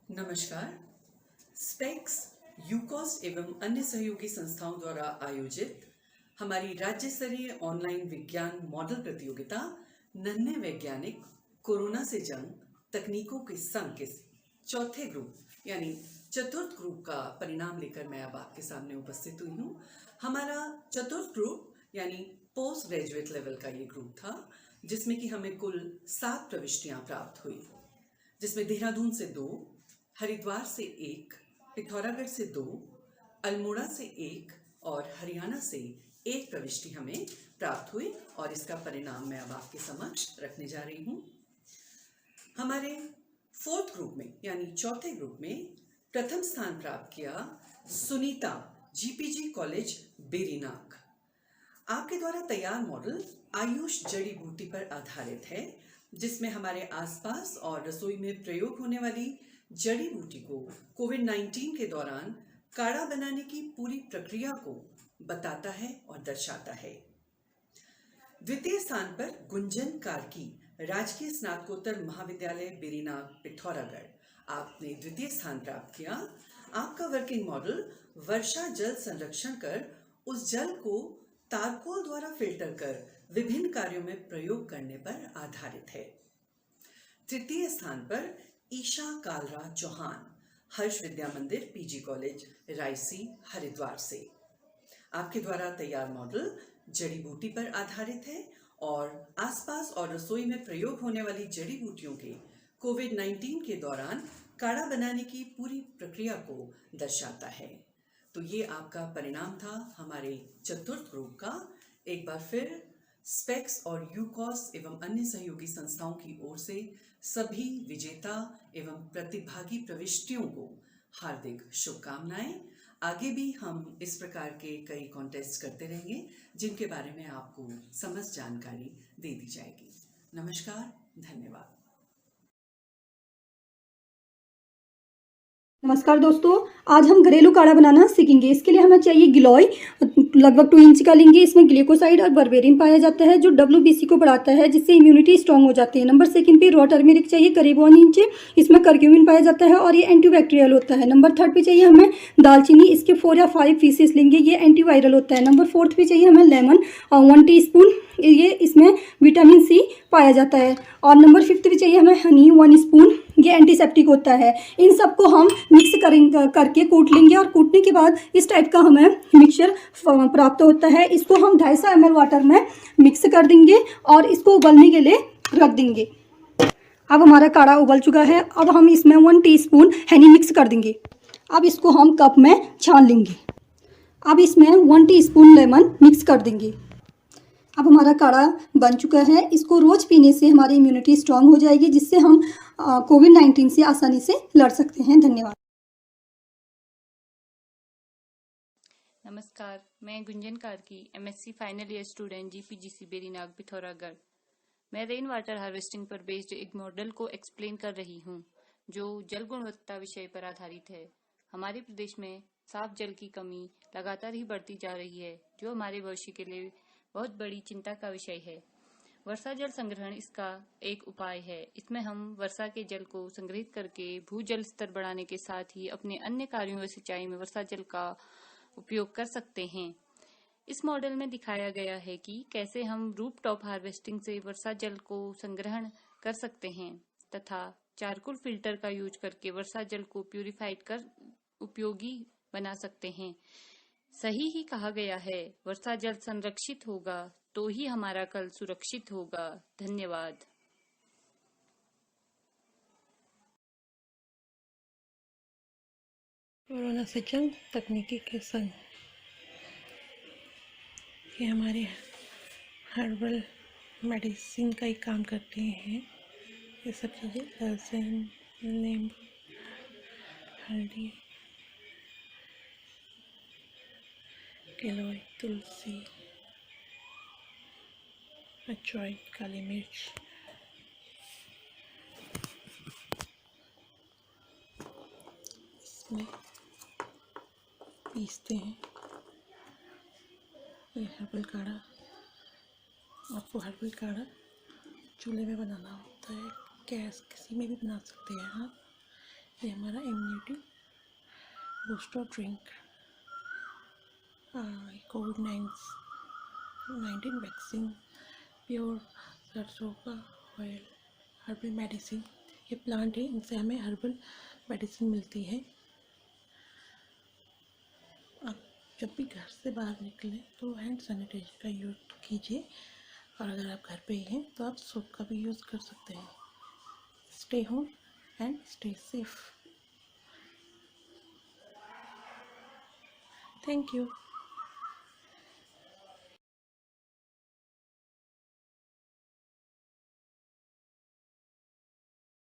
नमस्कार। Specs, UCOST एवं अन्य सहयोगी संस्थाओं द्वारा आयोजित हमारी राज्य स्तरीय ऑनलाइन विज्ञान मॉडल प्रतियोगिता नन्हे वैज्ञानिक कोरोना से जंग तकनीकों के संग के चौथे ग्रुप यानी चतुर्थ ग्रुप का परिणाम लेकर मैं अब आपके सामने उपस्थित हुई हूँ। हमारा चतुर्थ ग्रुप यानी पोस्ट ग्रेजुएट लेवल का ये ग्रुप था, जिसमें कि हमें कुल 7 प्रविष्टियां प्राप्त हुई, जिसमें देहरादून से 2, हरिद्वार से 1, पिथौरागढ़ से 2, अल्मोड़ा से 1 और हरियाणा से 1 प्रविष्टि हमें प्राप्त हुई और इसका परिणाम मैं अब आपके समक्ष रखने जा रही हूँ। हमारे फोर्थ ग्रुप में यानी चौथे ग्रुप में प्रथम स्थान प्राप्त किया सुनीता, जीपीजी कॉलेज बेरीनाग। आपके द्वारा तैयार मॉडल आयुष जड़ी बूटी पर आधारित है, जिसमें हमारे आसपास और रसोई में प्रयोग होने वाली जड़ी बूटी को कोविड-19 के दौरान काढ़ा बनाने की पूरी प्रक्रिया को बताता है और दर्शाता है। द्वितीय स्थान पर गुंजन कार्की, राजकीय स्नातकोत्तर महाविद्यालय बेरीनाग पिथौरागढ़। आपने द्वितीय स्थान प्राप्त किया। आपका वर्किंग मॉडल वर्षा जल संरक्षण कर उस जल को तारकोल द्वारा फिल्टर कर विभिन्न कार्यों में प्रयोग करने पर आधारित है। तृतीय स्थान पर ईशा कालरा चौहान, हर्ष विद्या मंदिर पीजी कॉलेज रायसी हरिद्वार से। आपके द्वारा तैयार मॉडल जड़ी बूटी पर आधारित है और आसपास और रसोई में प्रयोग होने वाली जड़ी बूटियों के कोविड-19 के दौरान काढ़ा बनाने की पूरी प्रक्रिया को दर्शाता है। तो ये आपका परिणाम था हमारे चतुर्थ ग्रुप का। एक बार फिर स्पेक्स और यूकॉस एवं अन्य सहयोगी संस्थाओं की ओर से सभी विजेता एवं प्रतिभागी प्रविष्टियों को हार्दिक शुभकामनाएं। आगे भी हम इस प्रकार के कई कॉन्टेस्ट करते रहेंगे, जिनके बारे में आपको समस्त जानकारी दे दी जाएगी। नमस्कार, धन्यवाद। नमस्कार दोस्तों, आज हम घरेलू काढ़ा बनाना सीखेंगे। इसके लिए हमें चाहिए गिलोय, लगभग 2 इंच का लेंगे। इसमें ग्लूकोसाइड और बर्बेरिन पाया जाता है, जो WBC को बढ़ाता है, जिससे इम्यूनिटी स्ट्रांग हो जाती है। नंबर सेकंड पे रॉ टर्मेरिक चाहिए करीब 1 इंच। इसमें करक्यूमिन पाया जाता है और ये एंटीबैक्टीरियल होता है। नंबर थर्ड पे चाहिए हमें दालचीनी, इसके 4 या 5 पीसेस लेंगे, ये एंटीवायरल होता है। नंबर फोर्थ पे चाहिए हमें लेमन 1 टीस्पून, ये इसमें विटामिन C पाया जाता है। और नंबर फिफ्थ पे चाहिए हमें हनी 1 स्पून, ये एंटीसेप्टिक होता है। इन सबको हम मिक्स करके कूट लेंगे और कूटने के बाद इस टाइप का हमें मिक्सचर प्राप्त होता है। इसको हम 250 ml वाटर में मिक्स कर देंगे और इसको उबलने के लिए रख देंगे। अब हमारा काढ़ा उबल चुका है। अब हम इसमें 1 टीस्पून हनी मिक्स कर देंगे। अब इसको हम कप में छान लेंगे। अब इसमें 1 टीस्पून लेमन मिक्स कर देंगे। अब हमारा काढ़ा बन चुका है। इसको रोज़ पीने से हमारी इम्यूनिटी स्ट्रांग हो जाएगी, जिससे हम कोविड-19 से आसानी से लड़ सकते हैं। धन्यवाद। नमस्कार, मैं Gunjan Karki, MSc final year student, GPGC Berinag Pithoragarh. मैं रेन वाटर हार्वेस्टिंग पर बेस्ड एक मॉडल को एक्सप्लेन कर रही हूँ, जो जल गुणवत्ता विषय पर आधारित है। हमारे प्रदेश में साफ जल की कमी लगातार ही बढ़ती जा रही है, जो हमारे भविष्य के लिए बहुत बड़ी चिंता का विषय है। वर्षा जल संग्रहण इसका एक उपाय है। इसमें हम वर्षा के जल को संग्रहित करके भूजल स्तर बढ़ाने के साथ ही अपने अन्य कार्यों व सिंचाई में वर्षा जल का उपयोग कर सकते हैं। इस मॉडल में दिखाया गया है कि कैसे हम रूफटॉप हार्वेस्टिंग से वर्षा जल को संग्रहण कर सकते हैं तथा चारकोल फिल्टर का यूज करके वर्षा जल को प्यूरिफाइड कर उपयोगी बना सकते हैं। सही ही कहा गया है, वर्षा जल संरक्षित होगा तो ही हमारा कल सुरक्षित होगा। धन्यवाद। कोरोना से जंग तकनीकी के संग, ये हमारे हर्बल मेडिसिन का ही काम करते हैं। ये सब चीज़ें लहसुन, नींबू, हल्दी, गिलोय, तुलसी, अजवाइन, काली मिर्च, इसमें पीसते हैं। ये हर्बल काढ़ा, आपको हर्बल काढ़ा चूल्हे में बनाना होता है, गैस किसी में भी बना सकते हैं आप। ये हमारा इम्यूनिटी बूस्टर ड्रिंक, कोविड-19 वैक्सीन, प्योर सरसों का ऑयल, हर्बल मेडिसिन। ये प्लांट है, इनसे हमें हर्बल मेडिसिन मिलती है। आप जब भी घर से बाहर निकलें तो हैंड सैनिटाइजर का यूज़ कीजिए, और अगर आप घर पे ही हैं तो आप सोप का भी यूज़ कर सकते हैं। Stay home and stay safe. Thank you.